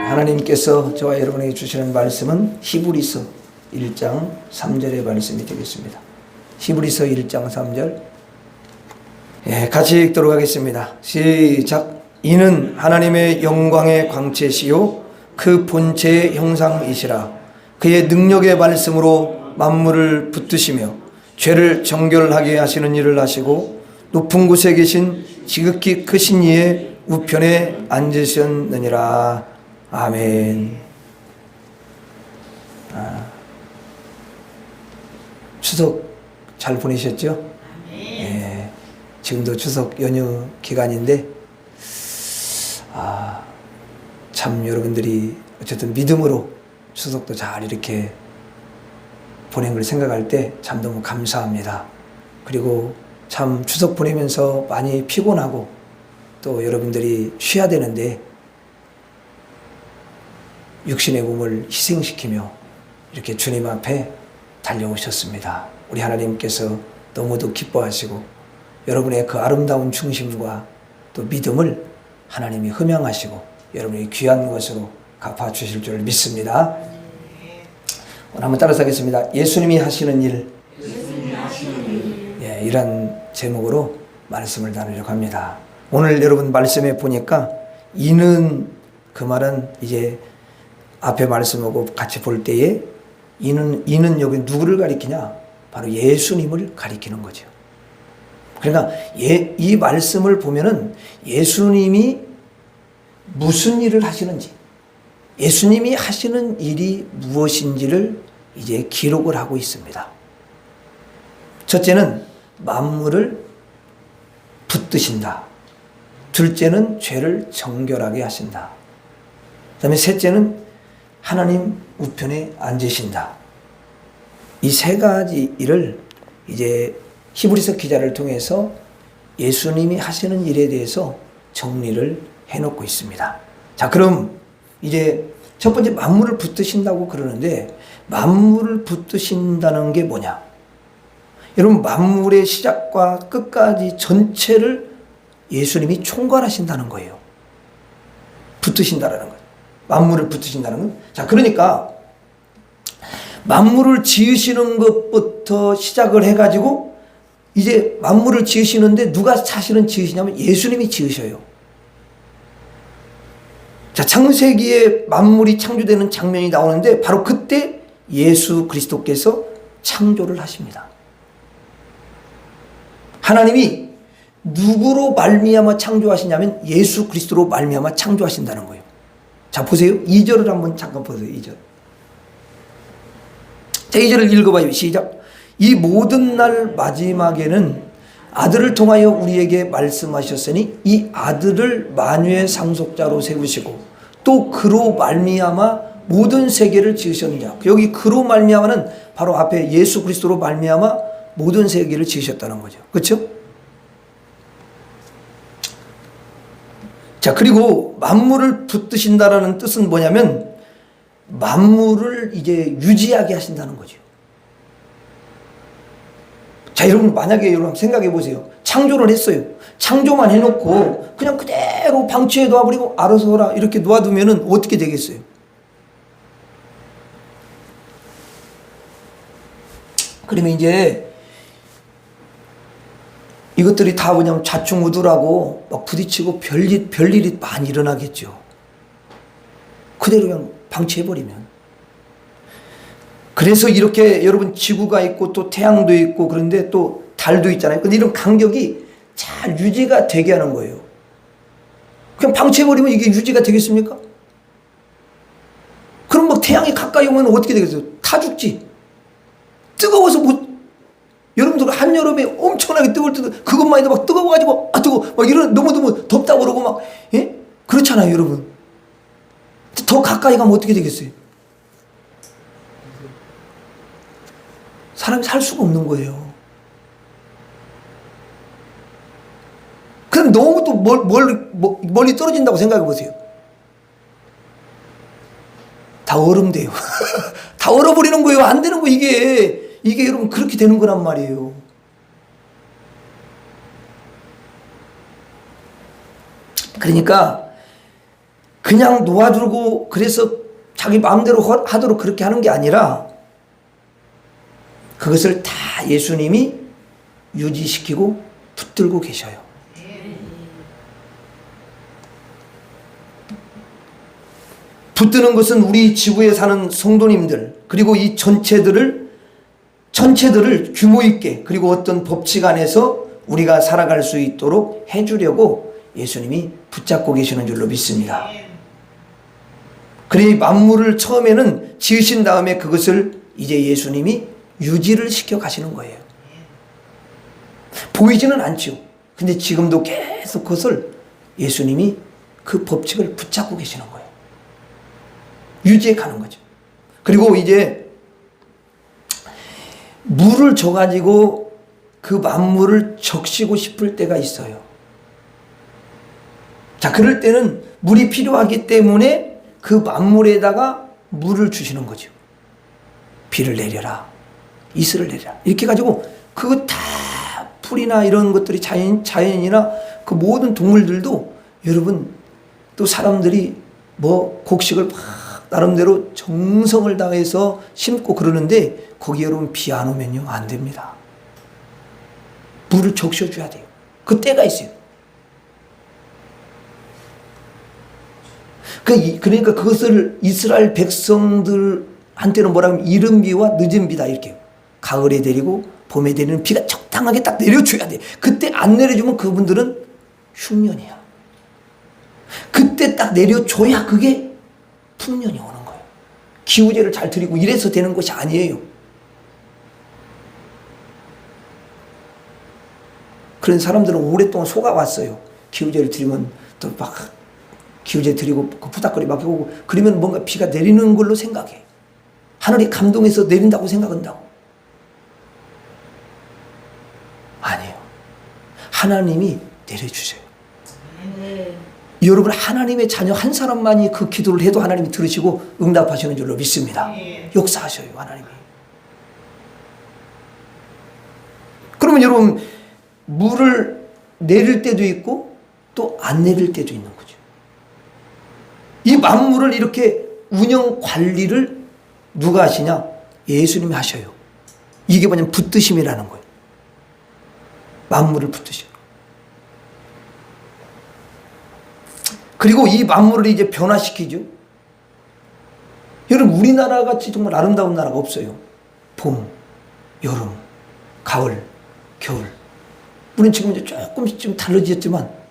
하나님께서 저와 여러분에게 주시는 말씀은 히브리서 1장 3절의 말씀이 되겠습니다. 히브리서 1장 3절 같이 읽도록 하겠습니다. 시작. 이는 하나님의 영광의 광채시요 그 본체의 형상이시라. 그의 능력의 말씀으로 만물을 붙드시며 죄를 정결하게 하시는 일을 하시고 높은 곳에 계신 지극히 크신 이의 우편에 앉으셨느니라. 아멘. 추석 잘 보내셨죠? 네. 지금도 추석 연휴 기간인데 참 여러분들이 어쨌든 믿음으로 추석도 잘 이렇게 보낸 걸 생각할 때 참 너무 감사합니다. 그리고 참 추석 보내면서 많이 피곤하고 또 여러분들이 쉬어야 되는데 육신의 몸을 희생시키며 이렇게 주님 앞에 달려오셨습니다. 우리 하나님께서 너무도 기뻐하시고 여러분의 그 아름다운 중심과 또 믿음을 하나님이 흠양하시고 여러분이 귀한 것으로 갚아주실 줄 믿습니다. 오늘 한번 따라서 하겠습니다. 예수님이 하시는 일. 예, 이런 제목으로 말씀을 나누려고 합니다. 오늘 여러분 말씀에 보니까 이는 그 말은 이제 앞에 말씀하고 같이 볼 때에 이는 여기 누구를 가리키냐? 바로 예수님을 가리키는 거죠. 그러니까 이 말씀을 보면은 예수님이 무슨 일을 하시는지, 예수님이 하시는 일이 무엇인지를 이제 기록을 하고 있습니다. 첫째는 만물을 붙드신다. 둘째는 죄를 정결하게 하신다. 그 다음에 셋째는 하나님 우편에 앉으신다. 이 세 가지 일을 이제 히브리서 기자를 통해서 예수님이 하시는 일에 대해서 정리를 해놓고 있습니다. 자, 그럼 이제 첫 번째 만물을 붙드신다고 그러는데 만물을 붙드신다는 게 뭐냐? 여러분 만물의 시작과 끝까지 전체를 예수님이 총괄하신다는 거예요. 붙드신다라는 거예요. 만물을 붙드신다는 건. 자, 그러니까 만물을 지으시는 것부터 시작을 해가지고 이제 만물을 지으시는데 누가 사실은 지으시냐면 예수님이 지으셔요. 자, 창세기에 만물이 창조되는 장면이 나오는데 바로 그때 예수 그리스도께서 창조를 하십니다. 하나님이 누구로 말미암아 창조하시냐면 예수 그리스도로 말미암아 창조하신다는 거예요. 자, 보세요. 2절을 한번 잠깐 보세요. 2절. 자, 2절을 읽어봐요. 시작. 이 모든 날 마지막에는 아들을 통하여 우리에게 말씀하셨으니 이 아들을 만유의 상속자로 세우시고 또 그로 말미암아 모든 세계를 지으셨느냐. 여기 그로 말미암아는 바로 앞에 예수 그리스도로 말미암아 모든 세계를 지으셨다는 거죠. 그렇죠? 자, 그리고 만물을 붙드신다라는 뜻은 뭐냐면 만물을 이제 유지하게 하신다는 거죠. 자, 여러분 만약에 여러분 생각해 보세요. 창조를 했어요. 창조만 해놓고 그냥 그대로 방치해 놔버리고 알아서 해라 이렇게 놓아두면은 어떻게 되겠어요? 그러면 이제 이것들이 다 뭐냐면 좌충우돌하고 막 부딪히고 별일이 많이 일어나겠죠. 그대로 그냥 방치해버리면. 그래서 이렇게 여러분 지구가 있고 또 태양도 있고 그런데 또 달도 있잖아요. 근데 이런 간격이 잘 유지가 되게 하는 거예요. 그냥 방치해버리면 이게 유지가 되겠습니까? 그럼 뭐 태양이 가까이 오면 어떻게 되겠어요? 타 죽지. 뜨거워서 못, 여러분들 한여름에 엄청나게 뜨거울 때도 그것만 해도 막 뜨거워가지고 뜨거워 막 이런 너무 덥다고 그러고 막 예? 그렇잖아요, 여러분. 더 가까이 가면 어떻게 되겠어요? 사람이 살 수가 없는 거예요. 그럼 너무 또 멀리 떨어진다고 생각해 보세요. 다 얼음돼요. 다 얼어버리는 거예요. 안 되는 거 이게 여러분 그렇게 되는 거란 말이에요. 그러니까 그냥 놓아두고 그래서 자기 마음대로 하도록 그렇게 하는 게 아니라 그것을 다 예수님이 유지시키고 붙들고 계셔요. 붙드는 것은 우리 지구에 사는 성도님들 그리고 이 전체들을 규모 있게 그리고 어떤 법칙 안에서 우리가 살아갈 수 있도록 해주려고 예수님이 붙잡고 계시는 줄로 믿습니다. 그래 만물을 처음에는 지으신 다음에 그것을 이제 예수님이 유지를 시켜 가시는 거예요. 보이지는 않죠. 근데 지금도 계속 그것을 예수님이 그 법칙을 붙잡고 계시는 거예요. 유지해 가는 거죠. 그리고 이제 물을 줘가지고 그 만물을 적시고 싶을 때가 있어요. 자, 그럴 때는 물이 필요하기 때문에 그 만물에다가 물을 주시는 거죠. 비를 내려라. 이슬을 내려라. 이렇게 가지고 그거 다 풀이나 이런 것들이 자연이나 그 모든 동물들도 여러분 또 사람들이 뭐 곡식을 막 나름대로 정성을 다해서 심고 그러는데 거기 여러분 비 안 오면요 안 됩니다. 물을 적셔줘야 돼요. 그 때가 있어요. 그러니까 그것을 이스라엘 백성들한테는 뭐라 하면 이른 비와 늦은 비다 이렇게 가을에 내리고 봄에 내리는 비가 적당하게 딱 내려줘야 돼. 그때 안 내려주면 그분들은 흉년이야. 그때 딱 내려줘야 그게 풍년이 오는 거예요. 기후제를 잘 드리고 이래서 되는 것이 아니에요. 그런 사람들은 오랫동안 속아왔어요. 기후제를 드리면 또 막 기후제 드리고 그 부닥거리 막 오고 그러면 뭔가 비가 내리는 걸로 생각해. 하늘이 감동해서 내린다고 생각한다고. 아니에요. 하나님이 내려주세요. 여러분 하나님의 자녀 한 사람만이 그 기도를 해도 하나님이 들으시고 응답하시는 줄로 믿습니다. 역사하셔요 하나님이. 그러면 여러분 물을 내릴 때도 있고 또 안 내릴 때도 있는 거죠. 이 만물을 이렇게 운영 관리를 누가 하시냐? 예수님이 하셔요. 이게 뭐냐면 붙드심이라는 거예요. 만물을 붙드셔요. 그리고 이 만물을 이제 변화시키죠. 여러분 우리나라 같이 정말 아름다운 나라가 없어요. 봄, 여름, 가을, 겨울. 우리는 지금 이제 조금씩 좀 달라졌지만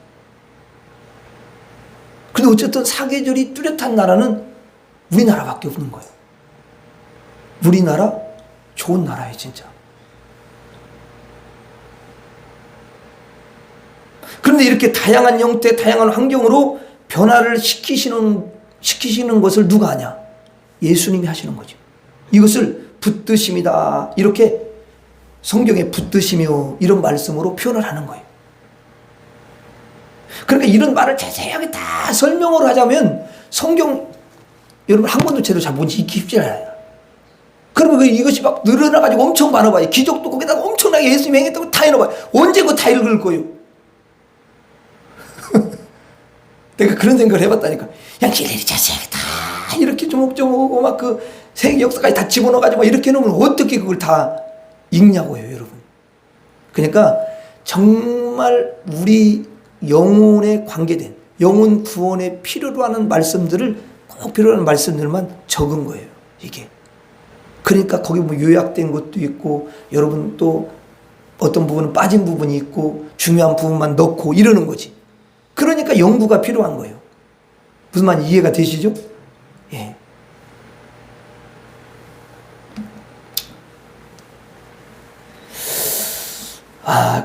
근데 어쨌든 사계절이 뚜렷한 나라는 우리나라밖에 없는 거예요. 우리나라 좋은 나라예요 진짜. 그런데 이렇게 다양한 형태, 다양한 환경으로 변화를 시키시는 것을 누가 하냐? 예수님이 하시는 거죠. 이것을 붙드심이다. 이렇게 성경에 붙드시며 이런 말씀으로 표현을 하는 거예요. 그러니까 이런 말을 자세하게 다 설명을 하자면 성경 여러분 한 권도 제대로 잘 뭔지 읽기 쉽지 않아요. 그러면 이것이 막 늘어나가지고 엄청 많아봐요. 기적도 거기다가 엄청나게 예수님이 행했다고 다 해놔봐요. 언제 그거 다 읽을 거예요? 내가 그런 생각을 해봤다니까. 그냥 일일이 자세하게 다 이렇게 조목조목 막 그 세계 역사까지 다 집어넣어가지고 막 이렇게 해놓으면 어떻게 그걸 다 읽냐고요, 여러분. 그러니까 정말 우리 영혼에 관계된 영혼 구원에 필요로 하는 말씀들을 꼭 필요로 하는 말씀들만 적은 거예요, 이게. 그러니까 거기 뭐 요약된 것도 있고 여러분 또 어떤 부분은 빠진 부분이 있고 중요한 부분만 넣고 이러는 거지. 그러니까 연구가 필요한 거예요. 무슨 말인지 이해가 되시죠? 예.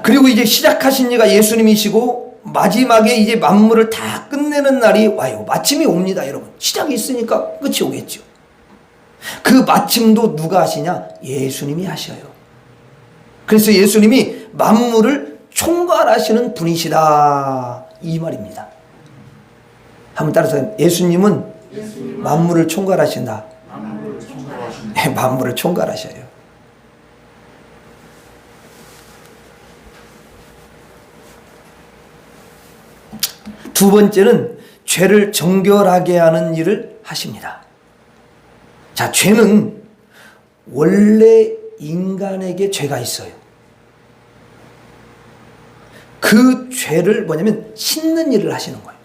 그리고 이제 시작하신 이가 예수님이시고 마지막에 이제 만물을 다 끝내는 날이 와요. 마침이 옵니다, 여러분. 시작이 있으니까 끝이 오겠죠. 그 마침도 누가 하시냐? 예수님이 하셔요. 그래서 예수님이 만물을 총괄하시는 분이시다. 이 말입니다. 한번 따라서 예수님은 만물을 총괄하신다. 네, 만물을 총괄하셔요. 두 번째는 죄를 정결하게 하는 일을 하십니다. 자, 죄는 원래 인간에게 죄가 있어요. 그 죄를 뭐냐면 씻는 일을 하시는 거예요.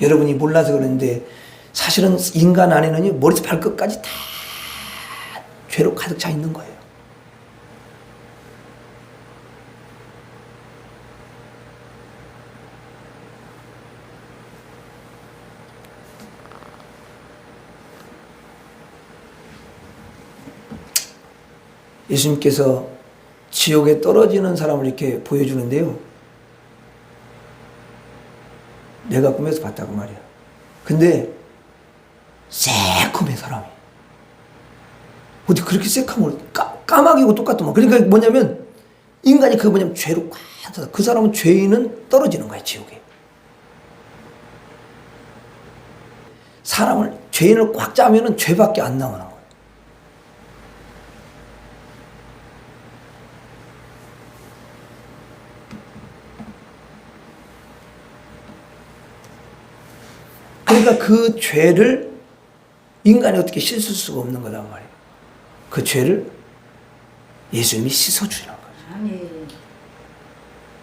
여러분이 몰라서 그러는데 사실은 인간 안에는요, 머리부터 발끝까지 다 죄로 가득 차 있는 거예요. 예수님께서 지옥에 떨어지는 사람을 이렇게 보여주는데요. 내가 꿈에서 봤다고 말이야. 근데 새콤해 사람이. 어디 그렇게 새카면 까마귀고 똑같더만. 그러니까 뭐냐면 인간이 그 뭐냐면 죄로 꽉 차서 그 사람은 죄인은 떨어지는 거야 지옥에. 사람을 죄인을 꽉 짜면은 죄밖에 안 나오는 거야. 그러니까 그 죄를 인간이 어떻게 씻을 수가 없는 거란 말이에요. 그 죄를 예수님이 씻어주시는 거죠.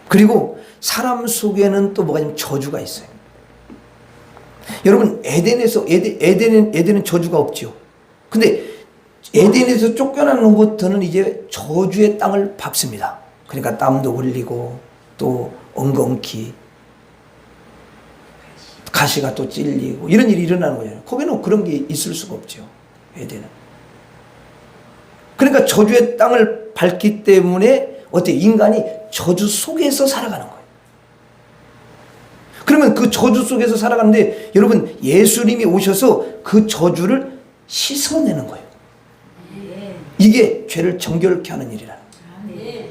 그리고 사람 속에는 또 뭐가 있냐면 저주가 있어요. 여러분 에덴은 저주가 없죠. 근데 에덴에서 쫓겨난 후부터는 이제 저주의 땅을 밟습니다. 그러니까 땀도 흘리고 또 엉겅퀴 가시가 또 찔리고 이런 일이 일어나는 거잖아요. 거기는 그런 게 있을 수가 없죠. 에덴은. 그러니까 저주의 땅을 밟기 때문에 어때? 인간이 저주 속에서 살아가는 거예요. 그러면 그 저주 속에서 살아가는데 여러분 예수님이 오셔서 그 저주를 씻어내는 거예요. 이게 죄를 정결케 하는 일이라는 거예요.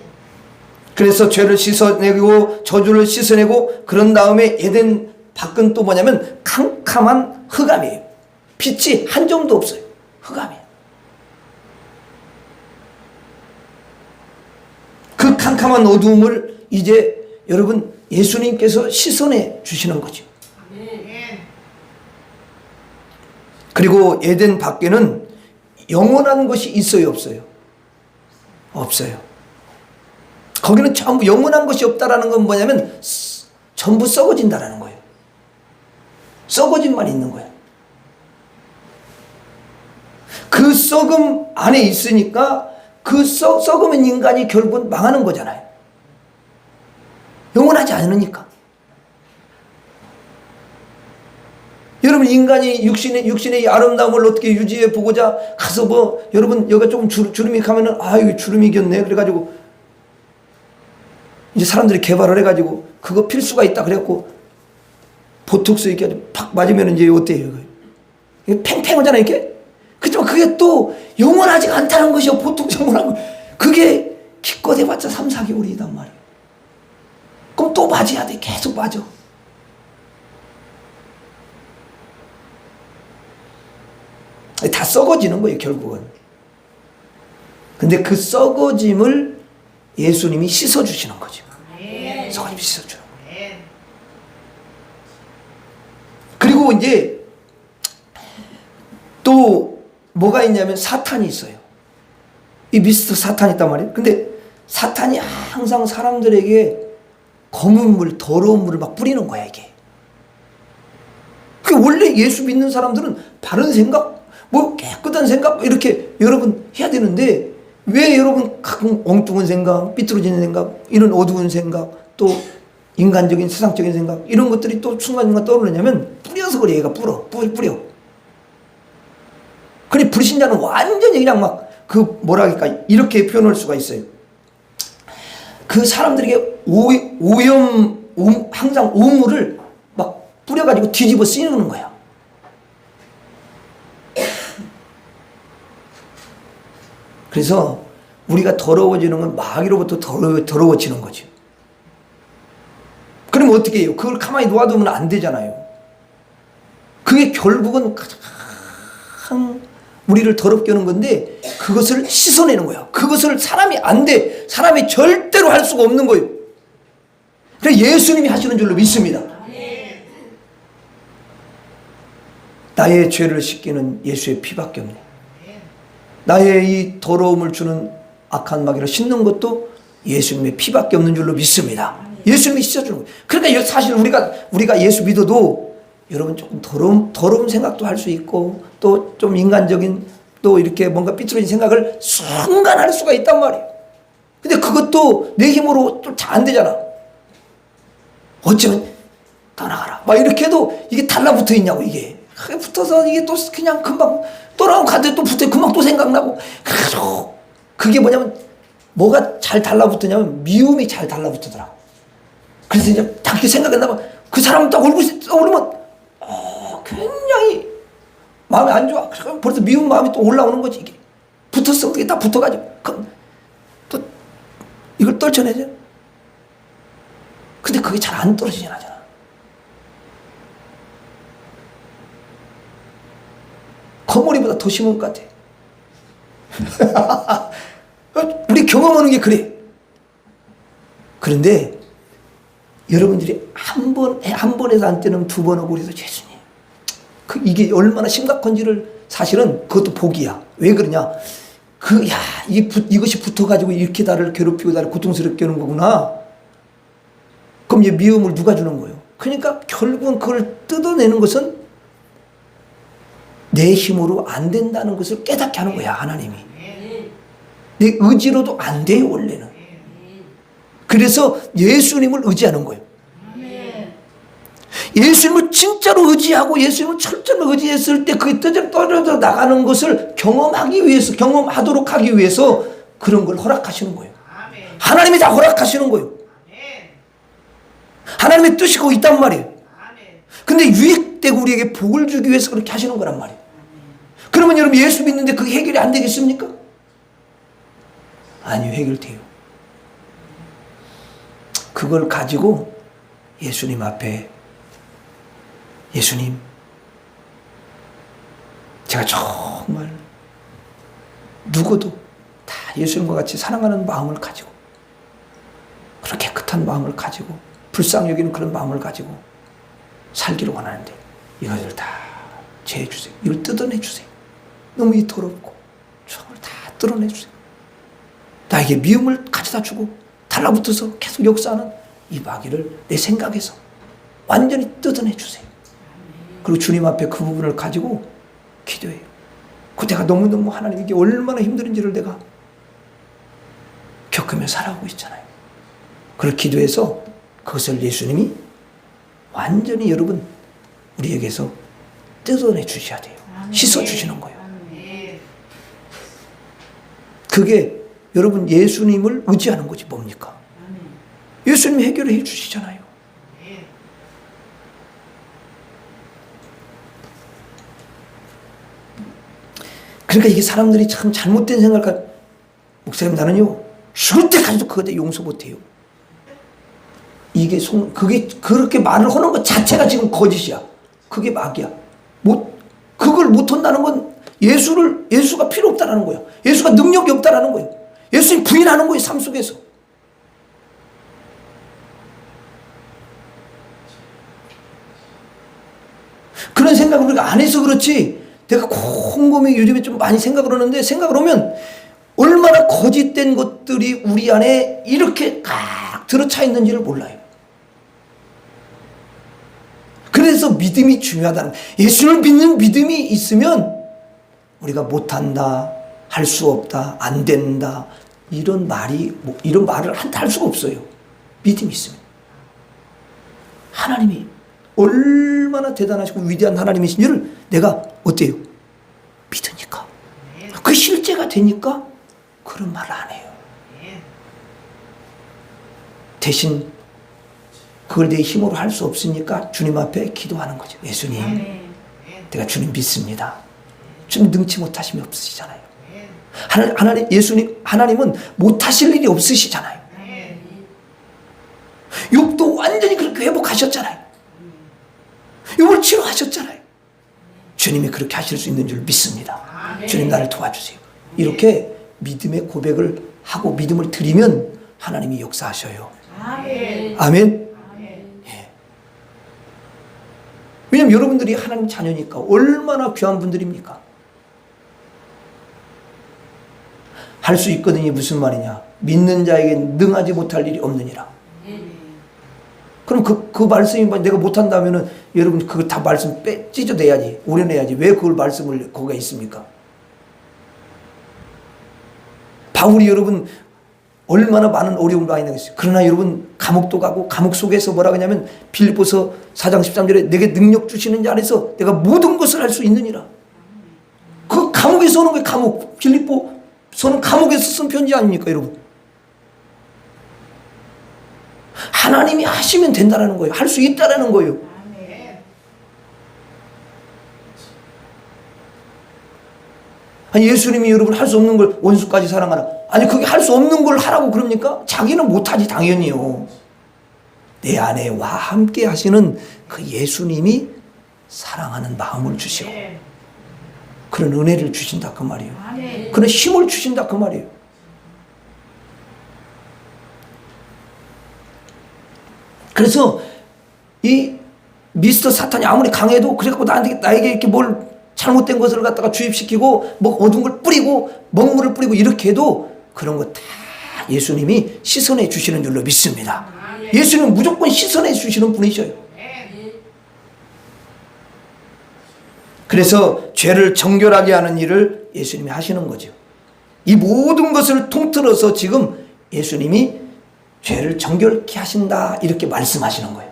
그래서 죄를 씻어내고 저주를 씻어내고 그런 다음에 에덴 밖은 또 뭐냐면 캄캄한 흑암이에요. 빛이 한 점도 없어요. 흑암이에요. 그 캄캄한 어두움을 이제 여러분 예수님께서 씻어내 주시는 거죠. 그리고 에덴 밖에는 영원한 것이 있어요, 없어요? 없어요. 거기는 전부 영원한 것이 없다라는 건 뭐냐면 전부 썩어진다라는 거예요. 썩어짐만 있는 거예요. 그 썩음 안에 있으니까 그 썩으면 인간이 결국은 망하는 거잖아요. 영원하지 않으니까. 여러분 인간이 육신의 아름다움을 어떻게 유지해 보고자 가서 뭐 여러분 여기가 조금 주름이 가면은 아유 주름이 겼네 그래가지고 이제 사람들이 개발을 해가지고 그거 필수가 있다 그래갖고 보톡스 이렇게 팍 맞으면 이제 어때요? 이게 팽팽하잖아요, 이렇게? 그렇지만 그게 또 영원하지가 않다는 것이요, 보톡스 영원한 거. 그게 기껏 해봤자 3, 4개월이단 말이에요. 그럼 또 맞아야 돼. 계속 맞아. 다 썩어지는 거예요, 결국은. 근데 그 썩어짐을 예수님이 씻어주시는 거죠. 썩어짐 씻어주는 거예요. 그리고 이제 또 뭐가 있냐면 사탄이 있어요. 이 미스터 사탄이 있단 말이에요. 근데 사탄이 항상 사람들에게 검은 물, 더러운 물을 막 뿌리는 거야, 이게. 그 원래 예수 믿는 사람들은 바른 생각, 뭐 깨끗한 생각 이렇게 여러분 해야 되는데 왜 여러분 가끔 엉뚱한 생각, 삐뚤어지는 생각, 이런 어두운 생각, 또 인간적인 세상적인 생각 이런 것들이 또 순간순간 떠오르냐면 뿌려서 그래. 얘가 뿌려. 그래 불신자는 완전히 그냥 막 그 뭐라 할까 이렇게 표현할 수가 있어요. 그 사람들에게 항상 오물을 막 뿌려가지고 뒤집어 쓰는 거야. 그래서 우리가 더러워지는 건 마귀로부터 더러워지는 거죠. 그럼 어떻게 해요? 그걸 가만히 놓아두면 안 되잖아요. 그게 결국은 가장 우리를 더럽게 하는 건데 그것을 씻어내는 거야. 그것을 사람이 안 돼. 사람이 절대로 할 수가 없는 거예요. 그래 예수님이 하시는 줄로 믿습니다. 나의 죄를 씻기는 예수의 피밖에 없네. 나의 이 더러움을 주는 악한 마귀를 씻는 것도 예수님의 피밖에 없는 줄로 믿습니다. 예수님이 씻어주는 거예요. 그러니까 사실 우리가 예수 믿어도 여러분 조금 더러운 생각도 할 수 있고 또 좀 인간적인 또 이렇게 뭔가 삐뚤어진 생각을 순간 할 수가 있단 말이에요. 근데 그것도 내 힘으로 좀 잘 안 되잖아. 어쩌면 떠나가라 막 이렇게 해도 이게 달라붙어 있냐고. 이게 붙어서 이게 또 그냥 금방 떠나고 가는데 또 붙어 금방 또 생각나고. 그래가지고 그게 뭐냐면 뭐가 잘 달라붙으냐면 미움이 잘 달라붙더라. 그래서 이제 딱 이렇게 생각했나봐. 그 사람 딱 얼굴이 떠오르면 굉장히 마음이 안 좋아. 벌써 미운 마음이 또 올라오는 거지. 이게 붙었어. 그게 딱 붙어가지고 또 이걸 떨쳐내죠. 근데 그게 잘 안 떨어지진 않잖아. 거머리보다 더 심한 것 같아. 우리 경험하는 게 그래. 그런데 여러분들이 한 번에서 안 때는 두 번 하고 그래서 예수님 이게 얼마나 심각한지를 사실은 그것도 복이야. 왜 그러냐? 이것이 붙어가지고 이렇게 나를 괴롭히고 나를 고통스럽게 하는 거구나. 그럼 이 미움을 누가 주는 거예요? 그러니까 결국은 그걸 뜯어내는 것은 내 힘으로 안 된다는 것을 깨닫게 하는 거야, 하나님이. 내 의지로도 안 돼요, 원래는. 그래서 예수님을 의지하는 거예요. 예수님을 진짜로 의지하고 예수님을 철저히 의지했을 때 그게 떨어져 나가는 것을 경험하기 위해서, 경험하도록 하기 위해서 그런 걸 허락하시는 거예요. 하나님이 다 허락하시는 거예요. 하나님의 뜻이 거기 있단 말이에요. 근데 유익되고 우리에게 복을 주기 위해서 그렇게 하시는 거란 말이에요. 그러면 여러분 예수 믿는데 그게 해결이 안 되겠습니까? 아니요, 해결돼요. 그걸 가지고 예수님 앞에 예수님, 제가 정말 누구도 다 예수님과 같이 사랑하는 마음을 가지고 그렇게 깨끗한 마음을 가지고 불쌍히 여기는 그런 마음을 가지고 살기를 원하는데 이것을 다 제해주세요. 이걸 뜯어내주세요. 너무 이 더럽고 정말 다 뜯어내주세요. 나에게 미움을 가져다 주고 달라붙어서 계속 역사하는 이 마귀를 내 생각에서 완전히 뜯어내주세요. 그리고 주님 앞에 그 부분을 가지고 기도해요. 그 내가 너무너무 하나님 이게 얼마나 힘든지를 내가 겪으며 살아오고 있잖아요. 그걸 기도해서 그것을 예수님이 완전히 여러분 우리에게서 뜯어내 주셔야 돼요. 씻어 주시는 거예요. 그게 여러분 예수님을 의지하는 거지 뭡니까? 예수님이 해결해 주시잖아요. 그러니까 이게 사람들이 참 잘못된 생각을 목사님 나는요 죽을 때까지도 그거에 용서 못해요. 그게 그렇게 말을 하는 것 자체가 지금 거짓이야. 그게 마귀야. 그걸 못한다는 건 예수가 필요 없다라는 거예요. 예수가 능력이 없다라는 거예요. 예수님 부인하는 거예요, 삶 속에서. 그런 생각을 우리가 안 해서 그렇지, 내가 곰곰이 요즘에 좀 많이 생각을 하는데, 생각을 하면 얼마나 거짓된 것들이 우리 안에 이렇게 각 들어차 있는지를 몰라요. 그래서 믿음이 중요하다는 거예요. 예수를 믿는 믿음이 있으면 우리가 못한다, 할 수 없다, 안 된다, 이런 말을 할 수가 없어요. 믿음이 있으면. 하나님이 얼마나 대단하시고 위대한 하나님이신지를 내가 어때요? 믿으니까. 그 실제가 되니까 그런 말을 안 해요. 대신 그걸 내 힘으로 할 수 없으니까 주님 앞에 기도하는 거죠. 예수님, 내가 주님 믿습니다. 주님 능치 못하심이 없으시잖아요. 하나님은 못하실 일이 없으시잖아요. 욥도 완전히 그렇게 회복하셨잖아요. 욥을 치료하셨잖아요. 주님이 그렇게 하실 수 있는 줄 믿습니다. 주님 나를 도와주세요. 이렇게 믿음의 고백을 하고 믿음을 드리면 하나님이 역사하셔요. 아멘. 왜냐하면 여러분들이 하나님 자녀니까. 얼마나 귀한 분들입니까? 할 수 있거든요. 무슨 말이냐? 믿는 자에게 능하지 못할 일이 없느니라. 그럼 그 말씀이 내가 못한다면은 여러분 그거 다 말씀 찢어내야지, 오려내야지. 왜 그걸 말씀을 거기가 있습니까? 바울이 여러분 얼마나 많은 어려움을 많이 당했어요. 그러나 여러분 감옥도 가고 감옥 속에서 뭐라 그러냐면 빌립보서 4장 13절에 내게 능력 주시는 자 안에서 내가 모든 것을 할 수 있느니라. 그 감옥에서 오는 거예요. 감옥. 빌립보서는 감옥에서 쓴 편지 아닙니까 여러분? 하나님이 하시면 된다라는 거예요. 할 수 있다라는 거예요. 아니 예수님이 여러분 할 수 없는 걸 원수까지 사랑하라. 아니 그게 할 수 없는 걸 하라고 그럽니까? 자기는 못하지 당연히요. 내 안에 와 함께 하시는 그 예수님이 사랑하는 마음을 주시고 그런 은혜를 주신다 그 말이에요. 그런 힘을 주신다 그 말이에요. 그래서 이 미스터 사탄이 아무리 강해도 그래갖고 나에게 이렇게 뭘 잘못된 것을 갖다가 주입시키고 뭐 어두운 걸 뿌리고 먹물을 뿌리고 이렇게 해도 그런 거 다 예수님이 씻어내 주시는 줄로 믿습니다. 예수님은 무조건 씻어내 주시는 분이셔요. 그래서 죄를 정결하게 하는 일을 예수님이 하시는 거죠. 이 모든 것을 통틀어서 지금 예수님이 죄를 정결케 하신다 이렇게 말씀하시는 거예요.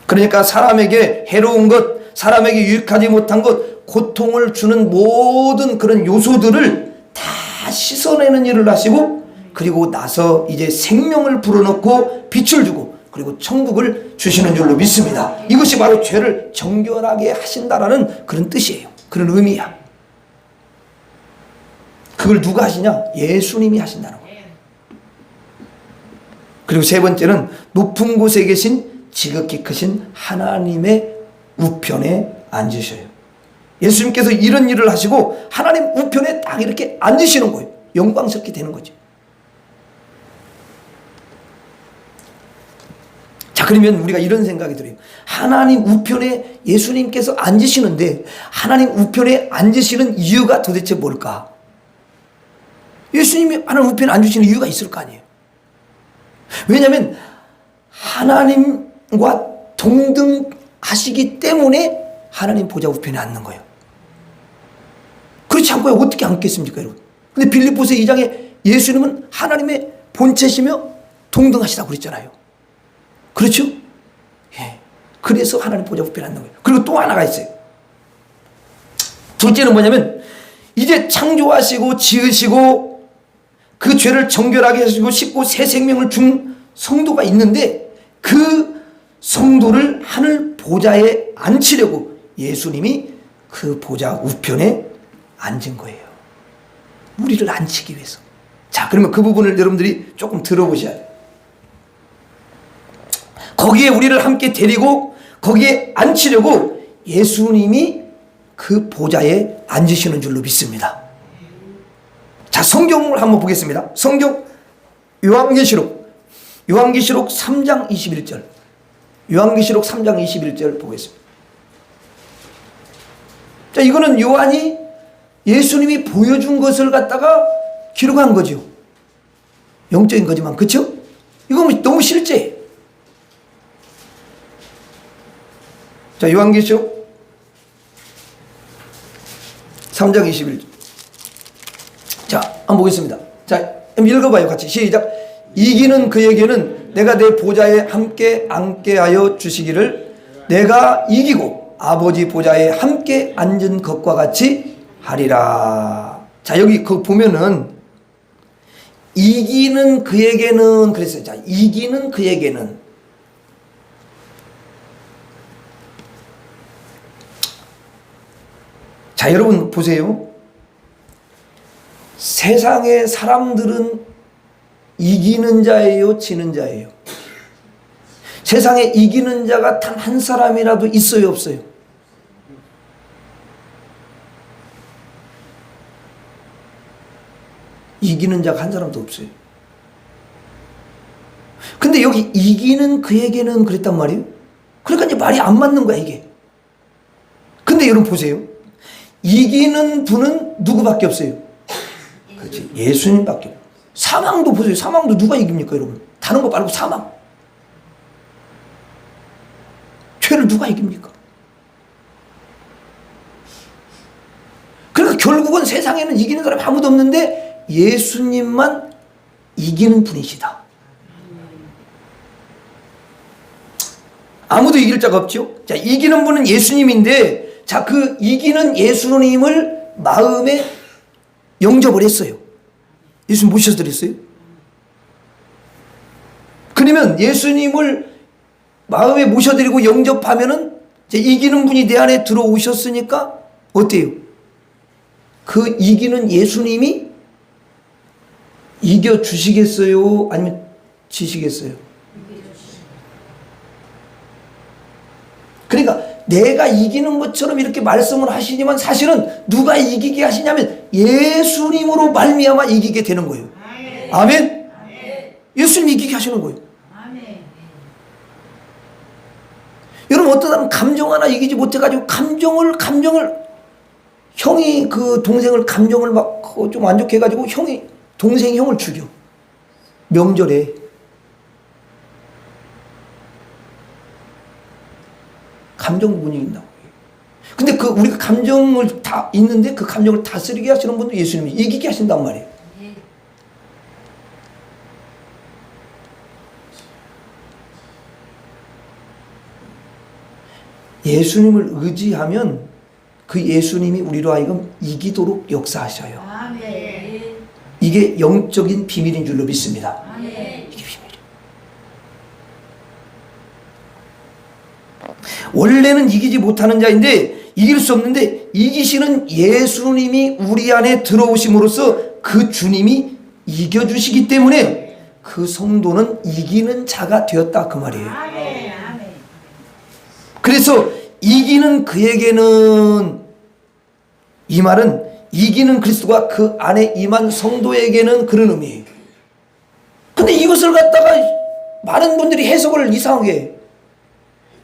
그러니까 사람에게 해로운 것, 사람에게 유익하지 못한 것, 고통을 주는 모든 그런 요소들을 다 씻어내는 일을 하시고 그리고 나서 이제 생명을 불어넣고 빛을 주고 그리고 천국을 주시는 줄로 믿습니다. 이것이 바로 죄를 정결하게 하신다라는 그런 뜻이에요. 그런 의미야. 그걸 누가 하시냐? 예수님이 하신다는 거예요. 그리고 세 번째는 높은 곳에 계신 지극히 크신 하나님의 우편에 앉으셔요. 예수님께서 이런 일을 하시고 하나님 우편에 딱 이렇게 앉으시는 거예요. 영광스럽게 되는 거죠. 자, 그러면 우리가 이런 생각이 들어요. 하나님 우편에 예수님께서 앉으시는데 하나님 우편에 앉으시는 이유가 도대체 뭘까? 예수님이 하나님 우편에 앉으시는 이유가 있을 거 아니에요. 왜냐하면 하나님과 동등하시기 때문에 하나님 보좌 우편에 앉는 거예요. 그렇지 않고 어떻게 앉겠습니까 여러분? 근데 빌립보서 2장에 예수님은 하나님의 본체시며 동등하시다고 그랬잖아요. 그렇죠? 예. 그래서 하나님 보좌 우편에 앉는 거예요. 그리고 또 하나가 있어요. 둘째는 뭐냐면 이제 창조하시고 지으시고 그 죄를 정결하게 하시고 씻고 새 생명을 준 성도가 있는데 그 성도를 하늘 보좌에 앉히려고 예수님이 그 보좌 우편에 앉은 거예요. 우리를 앉히기 위해서. 자, 그러면 그 부분을 여러분들이 조금 들어보셔야 돼요. 거기에 우리를 함께 데리고 거기에 앉히려고 예수님이 그 보좌에 앉으시는 줄로 믿습니다. 자, 성경을 한번 보겠습니다. 성경 요한계시록 3장 21절. 요한계시록 3장 21절 보겠습니다. 자, 이거는 요한이 예수님이 보여준 것을 갖다가 기록한 거죠. 영적인 거지만, 그쵸? 이건 너무 실제예요. 자, 요한계시록 3장 21절. 자, 한번 보겠습니다. 자, 읽어봐요. 같이. 시작. 이기는 그에게는 내가 내 보좌에 함께 앉게 하여 주시기를 내가 이기고 아버지 보좌에 함께 앉은 것과 같이 하리라. 자, 여기 그 보면은 이기는 그에게는 그랬어요. 자, 이기는 그에게는 자, 여러분 보세요. 세상의 사람들은 이기는 자예요, 지는 자예요? 세상에 이기는 자가 단 한 사람이라도 있어요, 없어요? 이기는 자가 한 사람도 없어요. 근데 여기 이기는 그에게는 그랬단 말이에요. 그러니까 이제 말이 안 맞는 거야, 이게. 근데 여러분 보세요. 이기는 분은 누구밖에 없어요? 그렇지. 예수님밖에. 사망도 보세요. 사망도 누가 이깁니까, 여러분? 다른 거 말고 사망. 죄를 누가 이깁니까? 그러니까 결국은 세상에는 이기는 사람이 아무도 없는데 예수님만 이기는 분이시다. 아무도 이길 자가 없죠. 자, 이기는 분은 예수님인데, 자, 그 이기는 예수님을 마음에 영접을 했어요. 예수님 모셔서 드렸어요. 그러면 예수님을 마음에 모셔드리고 영접하면은 이제 이기는 분이 내 안에 들어오셨으니까 어때요? 그 이기는 예수님이 이겨주시겠어요? 아니면 지시겠어요? 그러니까 내가 이기는 것처럼 이렇게 말씀을 하시지만 사실은 누가 이기게 하시냐면 예수님으로 말미암아 이기게 되는 거예요. 아멘? 예수님이 이기게 하시는 거예요. 여러분, 어떤 사람은 감정 하나 이기지 못해가지고 감정을 형이 그 동생을 감정을 막 좀 안 좋게 해가지고 동생이 형을 죽여. 명절에. 감정 못 이긴다고. 근데 우리가 감정을 다 있는데 그 감정을 다스리게 하시는 분도 예수님이 이기게 하신단 말이에요. 예수님을 의지하면 그 예수님이 우리로 하여금 이기도록 역사하셔요. 아멘. 이게 영적인 비밀인 줄로 믿습니다. 아멘. 이게 비밀이에요. 원래는 이기지 못하는 자인데 이길 수 없는데 이기시는 예수님이 우리 안에 들어오심으로써 그 주님이 이겨주시기 때문에 그 성도는 이기는 자가 되었다, 그 말이에요. 아멘. 그래서 이기는 그에게는, 이 말은 이기는 그리스도가 그 안에 임한 성도에게는 그런 의미예요. 근데 이것을 갖다가 많은 분들이 해석을 이상하게 해요.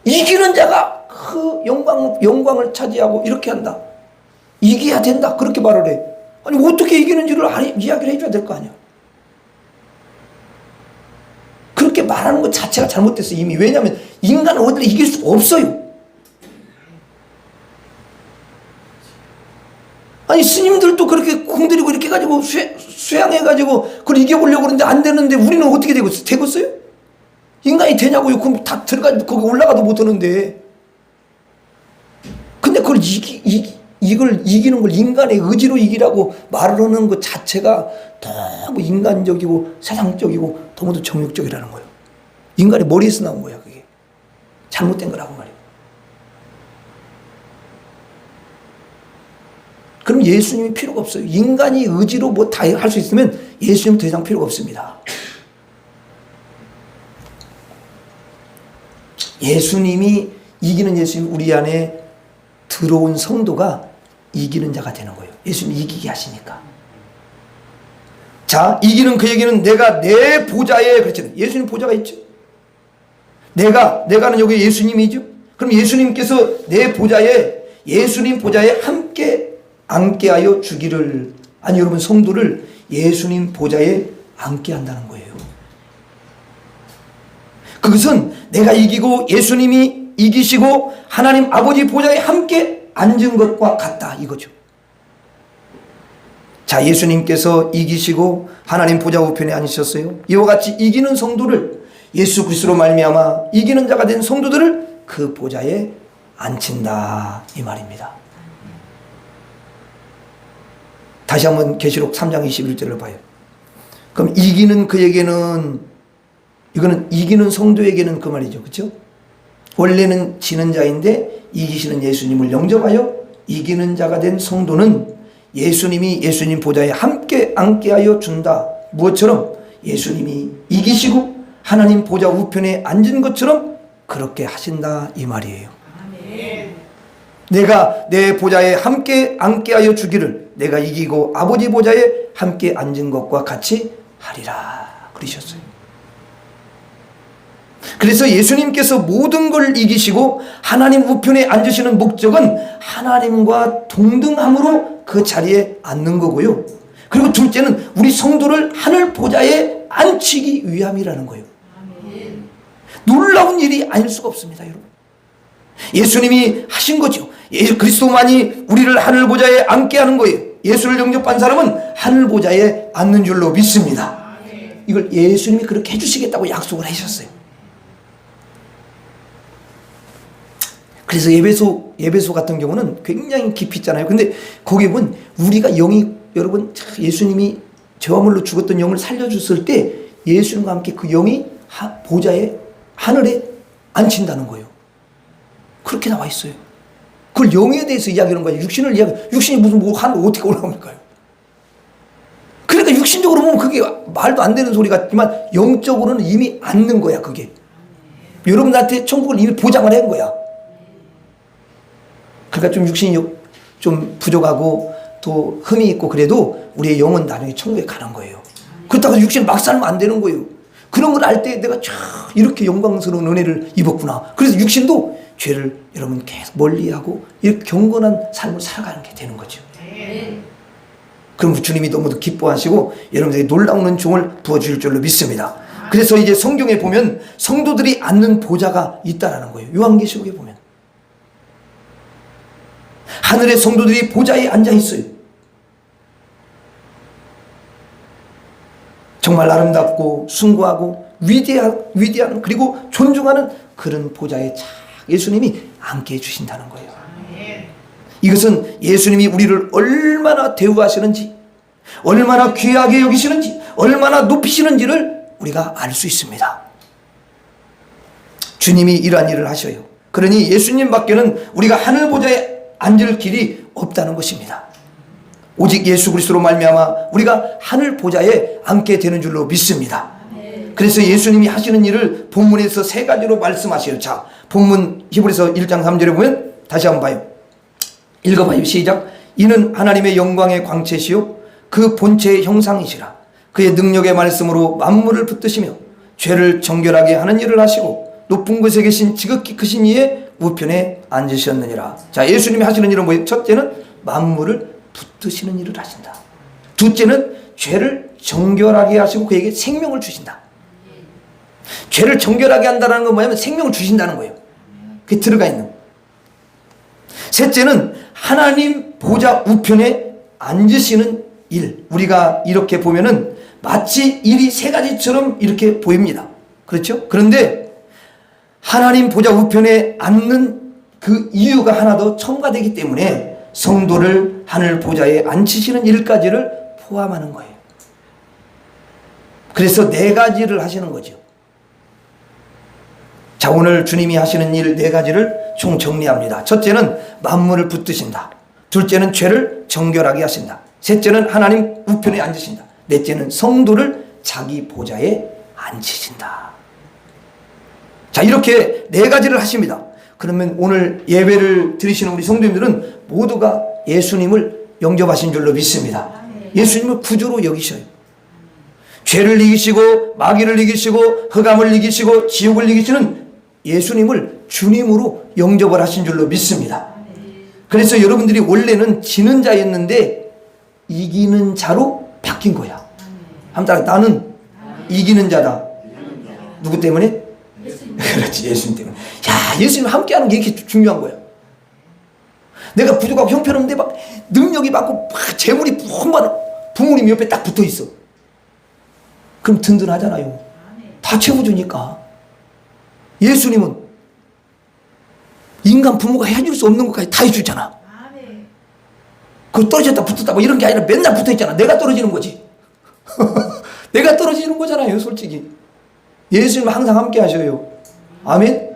이기는 자가 그 영광을 차지하고 이렇게 한다. 이겨야 된다. 그렇게 말을 해. 아니, 어떻게 이기는지를 이야기를 해줘야 될 거 아니야. 그렇게 말하는 것 자체가 잘못됐어요, 이미. 왜냐하면 인간은 어디를 이길 수가 없어요. 아니, 스님들도 그렇게 공들이고 이렇게 가지고 수양해가지고 그걸 이겨보려고 그러는데 안 되는데 우리는 어떻게 되겠어요? 인간이 되냐고요? 그럼 다 거기 올라가도 못하는데. 근데 그걸 이걸 이기는 걸 인간의 의지로 이기라고 말을 하는 것 자체가 너무 인간적이고 세상적이고 너무도 정욕적이라는 거예요. 인간의 머리에서 나온 거야, 그게. 잘못된 거라고 말이에요. 그럼 예수님이 필요가 없어요. 인간이 의지로 뭐 다 할 수 있으면 예수님 더 이상 필요가 없습니다. 예수님이 이기는 예수님 우리 안에 들어온 성도가 이기는 자가 되는 거예요. 예수님이 이기게 하시니까. 자, 이기는 그에게는 내가 내 보좌에, 그렇죠. 예수님 보좌가 있죠. 내가는 여기 예수님이죠. 그럼 예수님께서 내 보좌에, 예수님 보좌에 함께 앉게하여 주기를, 아니 여러분, 성도를 예수님 보좌에 앉게 한다는 거예요. 그것은 내가 이기고 예수님이 이기시고 하나님 아버지 보좌에 함께 앉은 것과 같다, 이거죠. 자, 예수님께서 이기시고 하나님 보좌 우편에 앉으셨어요. 이와 같이 이기는 성도를, 예수 그리스도로 말미암아 이기는 자가 된 성도들을 그 보좌에 앉힌다, 이 말입니다. 다시 한번 계시록 3장 21절을 봐요. 그럼 이기는 그에게는, 이거는 이기는 성도에게는 그 말이죠. 그렇죠? 원래는 지는 자인데 이기시는 예수님을 영접하여 이기는 자가 된 성도는 예수님이 예수님 보좌에 함께 앉게 하여 준다. 무엇처럼? 예수님이 이기시고 하나님 보좌 우편에 앉은 것처럼 그렇게 하신다, 이 말이에요. 아멘. 내가 내 보좌에 함께 앉게 하여 주기를 내가 이기고 아버지 보좌에 함께 앉은 것과 같이 하리라, 그러셨어요. 그래서 예수님께서 모든 걸 이기시고 하나님 우편에 앉으시는 목적은 하나님과 동등함으로 그 자리에 앉는 거고요. 그리고 둘째는 우리 성도를 하늘 보좌에 앉히기 위함이라는 거예요. 놀라운 일이 아닐 수가 없습니다, 여러분. 예수님이 하신 거죠. 예수 그리스도만이 우리를 하늘 보좌에 앉게 하는 거예요. 예수를 영접한 사람은 하늘 보좌에 앉는 줄로 믿습니다. 이걸 예수님이 그렇게 해주시겠다고 약속을 하셨어요. 그래서 예배소 같은 경우는 굉장히 깊이 있잖아요. 근데 거기 보면 우리가 영이, 여러분, 예수님이 죄와 물로 죽었던 영을 살려줬을 때 예수님과 함께 그 영이 보좌에 하늘에 앉힌다는 거예요. 그렇게 나와 있어요. 그걸 영에 대해서 이야기하는 거예요. 육신을 육신이 무슨 하늘 어떻게 올라옵니까요? 그러니까 육신적으로 보면 그게 말도 안 되는 소리 같지만 영적으로는 이미 앉는 거야, 그게. 여러분한테 천국을 이미 보장을 한 거야. 그러니까 좀 육신이 좀 부족하고 또 흠이 있고 그래도 우리의 영은 나중에 천국에 가는 거예요. 그렇다고 육신을 막 살면 안 되는 거예요. 그런 걸 알 때 내가 쫙 이렇게 영광스러운 은혜를 입었구나. 그래서 육신도 죄를 여러분 계속 멀리하고 이렇게 경건한 삶을 살아가는 게 되는 거죠. 그럼 주님이 너무도 기뻐하시고 여러분들에게 놀라운 은총을 부어주실 줄로 믿습니다. 그래서 이제 성경에 보면 성도들이 앉는 보좌가 있다라는 거예요. 요한계시록에 보면 하늘의 성도들이 보좌에 앉아 있어요. 정말 아름답고 숭고하고 위대한 그리고 존중하는 그런 보좌에 착 예수님이 앉게 해주신다는 거예요. 이것은 예수님이 우리를 얼마나 대우하시는지, 얼마나 귀하게 여기시는지, 얼마나 높이시는지를 우리가 알 수 있습니다. 주님이 이러한 일을 하셔요. 그러니 예수님 밖에는 우리가 하늘 보좌에 앉을 길이 없다는 것입니다. 오직 예수 그리스도로 말미암아 우리가 하늘 보좌에 앉게 되는 줄로 믿습니다. 그래서 예수님이 하시는 일을 본문에서 세 가지로 말씀하셔요. 자, 본문 히브리서 1장 3절에 보면 다시 한번 봐요. 읽어봐요. 시작. 이는 하나님의 영광의 광채시요 그 본체의 형상이시라. 그의 능력의 말씀으로 만물을 붙드시며 죄를 정결하게 하는 일을 하시고 높은 곳에 계신 지극히 크신 이의 우편에 앉으셨느니라. 자, 예수님이 하시는 일은 뭐예요? 첫째는 만물을 붙드시는 일을 하신다. 둘째는 죄를 정결하게 하시고 그에게 생명을 주신다. 죄를 정결하게 한다는 건 뭐냐면 생명을 주신다는 거예요. 그게 들어가 있는. 셋째는 하나님 보좌 우편에 앉으시는 일. 우리가 이렇게 보면은 마치 일이 세 가지처럼 이렇게 보입니다. 그렇죠? 그런데 하나님 보좌 우편에 앉는 그 이유가 하나 더 첨가되기 때문에 성도를 하늘 보좌에 앉히시는 일까지를 포함하는 거예요. 그래서 네 가지를 하시는 거죠. 자, 오늘 주님이 하시는 일 네 가지를 총 정리합니다. 첫째는 만물을 붙드신다. 둘째는 죄를 정결하게 하신다. 셋째는 하나님 우편에 앉으신다. 넷째는 성도를 자기 보좌에 앉히신다. 자, 이렇게 네 가지를 하십니다. 그러면 오늘 예배를 드리시는 우리 성도님들은 모두가 예수님을 영접하신 줄로 믿습니다. 예수님을 구주로 여기셔요. 죄를 이기시고 마귀를 이기시고 흑암을 이기시고 지옥을 이기시는 예수님을 주님으로 영접을 하신 줄로 믿습니다. 그래서 여러분들이 원래는 지는 자였는데 이기는 자로 바뀐 거야. 한번 따라, 나는 이기는 자다. 누구 때문에? 그렇지, 예수님 때문에. 야, 예수님 함께하는 게 이렇게 중요한 거야. 내가 부족하고 형편없는데 막 능력이 많고 막 재물이 풍부한 부모님 옆에 딱 붙어 있어. 그럼 든든하잖아요. 다 채워주니까. 예수님은 인간 부모가 해줄 수 없는 것까지 다 해주잖아. 그 떨어졌다 붙었다 뭐 이런 게 아니라 맨날 붙어 있잖아. 내가 떨어지는 거지. 내가 떨어지는 거잖아요, 솔직히. 예수님 항상 함께 하셔요. 아멘?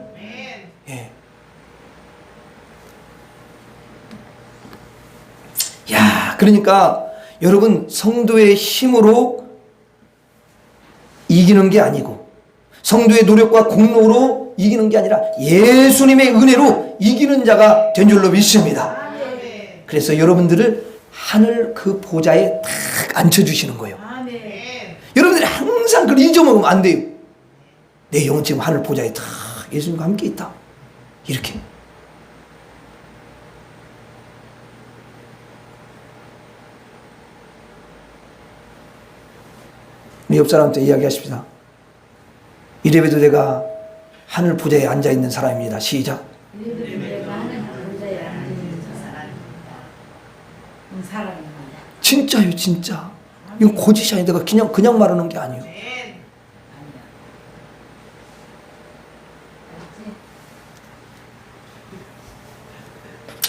예. 야, 그러니까 여러분, 성도의 힘으로 이기는 게 아니고 성도의 노력과 공로로 이기는 게 아니라 예수님의 은혜로 이기는 자가 된 줄로 믿습니다. 그래서 여러분들을 하늘 그 보좌에 딱 앉혀주시는 거예요. 여러분들이 항상 그걸 잊어먹으면 안 돼요. 내 영은 지금 하늘 보좌에 다 예수님과 함께 있다. 이렇게. 우리 옆 사람한테 이야기하십시다. 이래봬도 내가 하늘 보좌에 앉아있는 사람입니다. 시작. 이래봬도 내가 하늘 보좌에 앉아있는 사람입니다. 진짜요, 진짜. 이거 거짓이 아니, 내가 그냥 말하는 게 아니에요.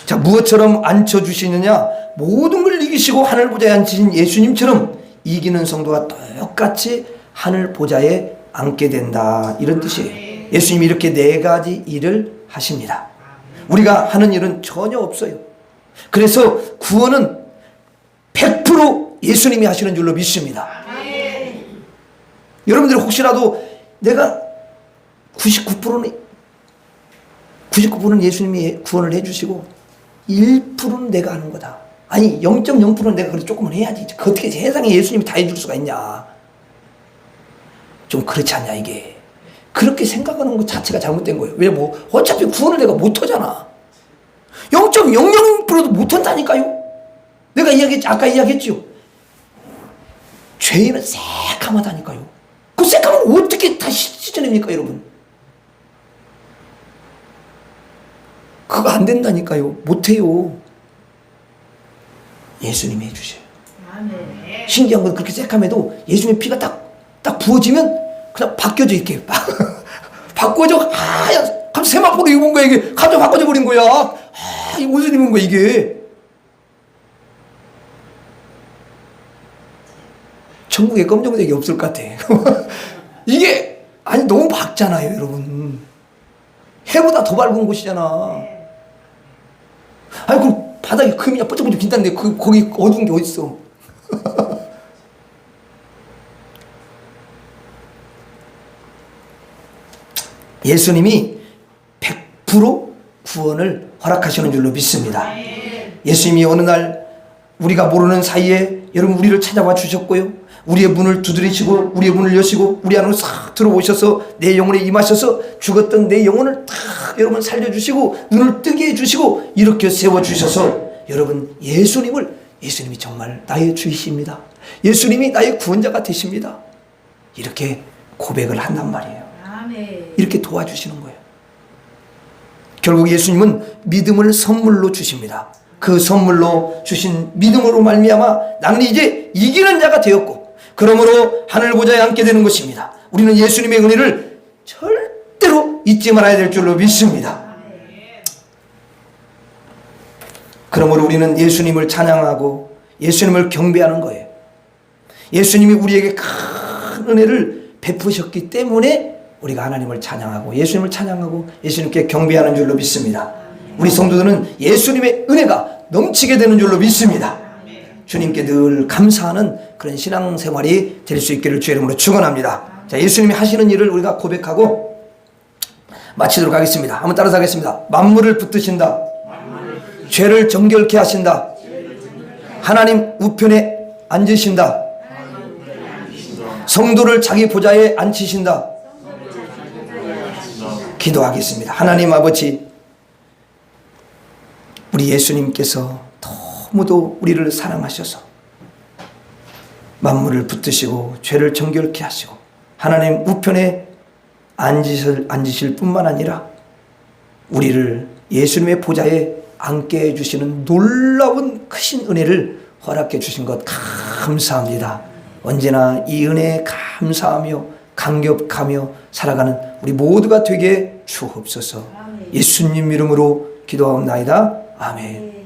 자, 무엇처럼 앉혀주시느냐? 모든 걸 이기시고 하늘 보좌에 앉으신 예수님처럼 이기는 성도가 똑같이 하늘 보좌에 앉게 된다. 이런 뜻이에요. 예수님이 이렇게 네 가지 일을 하십니다. 우리가 하는 일은 전혀 없어요. 그래서 구원은 100% 예수님이 하시는 줄로 믿습니다. 여러분들이 혹시라도 내가 99%는 예수님이 구원을 해주시고 1%는 내가 하는 거다. 아니 0.0%는 내가 그래도 조금은 해야지. 어떻게 세상에 예수님이 다 해줄 수가 있냐. 좀 그렇지 않냐 이게. 그렇게 생각하는 것 자체가 잘못된 거예요. 왜 뭐 어차피 구원을 내가 못하잖아. 0.00%도 못한다니까요. 내가 아까 이야기했죠. 죄인은 새까맣다니까요. 그 새까만 어떻게 다 씻어냅니까 여러분. 그거 안 된다니까요. 못해요. 예수님이 해주셔요. 아멘. 신기한 건 그렇게 새까매도 예수님의 피가 딱 부어지면 그냥 바뀌어져 이렇게 바꿔져 하얀 갑자기 세마포로 입은 거야 이게 갑자기 바꿔져 버린 거야. 이 무슨 입은 거야 이게. 천국에 검정색이 없을 것 같아. 이게 아니 너무 밝잖아요 여러분. 해보다 더 밝은 곳이잖아. 아니 그 바닥에 금이냐 뻗쩍뻗쩍 빈다는데 거기 어두운 게 어딨어. 예수님이 100% 구원을 허락하시는 줄로 믿습니다. 예수님이 어느 날 우리가 모르는 사이에 여러분 우리를 찾아와 주셨고요. 우리의 문을 두드리시고 우리의 문을 여시고 우리 안으로 싹 들어오셔서 내 영혼에 임하셔서 죽었던 내 영혼을 다 여러분 살려주시고 눈을 뜨게 해주시고 이렇게 세워주셔서 여러분 예수님이 정말 나의 주이십니다. 예수님이 나의 구원자가 되십니다. 이렇게 고백을 한단 말이에요. 아멘. 이렇게 도와주시는 거예요. 결국 예수님은 믿음을 선물로 주십니다. 그 선물로 주신 믿음으로 말미암아 나는 이제 이기는 자가 되었고 그러므로 하늘 보좌에 앉게 되는 것입니다. 우리는 예수님의 은혜를 절대로 잊지 말아야 될 줄로 믿습니다. 그러므로 우리는 예수님을 찬양하고 예수님을 경배하는 거예요. 예수님이 우리에게 큰 은혜를 베푸셨기 때문에 우리가 하나님을 찬양하고 예수님을 찬양하고 예수님께 경배하는 줄로 믿습니다. 우리 성도들은 예수님의 은혜가 넘치게 되는 줄로 믿습니다. 주님께 늘 감사하는 그런 신앙생활이 될 수 있기를 주의 이름으로 축원합니다. 자, 예수님이 하시는 일을 우리가 고백하고 마치도록 하겠습니다. 한번 따라서 하겠습니다. 만물을 붙드신다. 죄를 정결케 하신다. 하나님 우편에 앉으신다. 성도를 자기 보좌에 앉히신다. 기도하겠습니다. 하나님 아버지, 우리 예수님께서 너무도 우리를 사랑하셔서 만물을 붙드시고 죄를 정결케 하시고 하나님 우편에 앉으실 뿐만 아니라 우리를 예수님의 보좌에 앉게 해주시는 놀라운 크신 은혜를 허락해 주신 것 감사합니다. 언제나 이 은혜에 감사하며 감격하며 살아가는 우리 모두가 되게 주옵소서. 예수님 이름으로 기도하옵나이다. 아멘.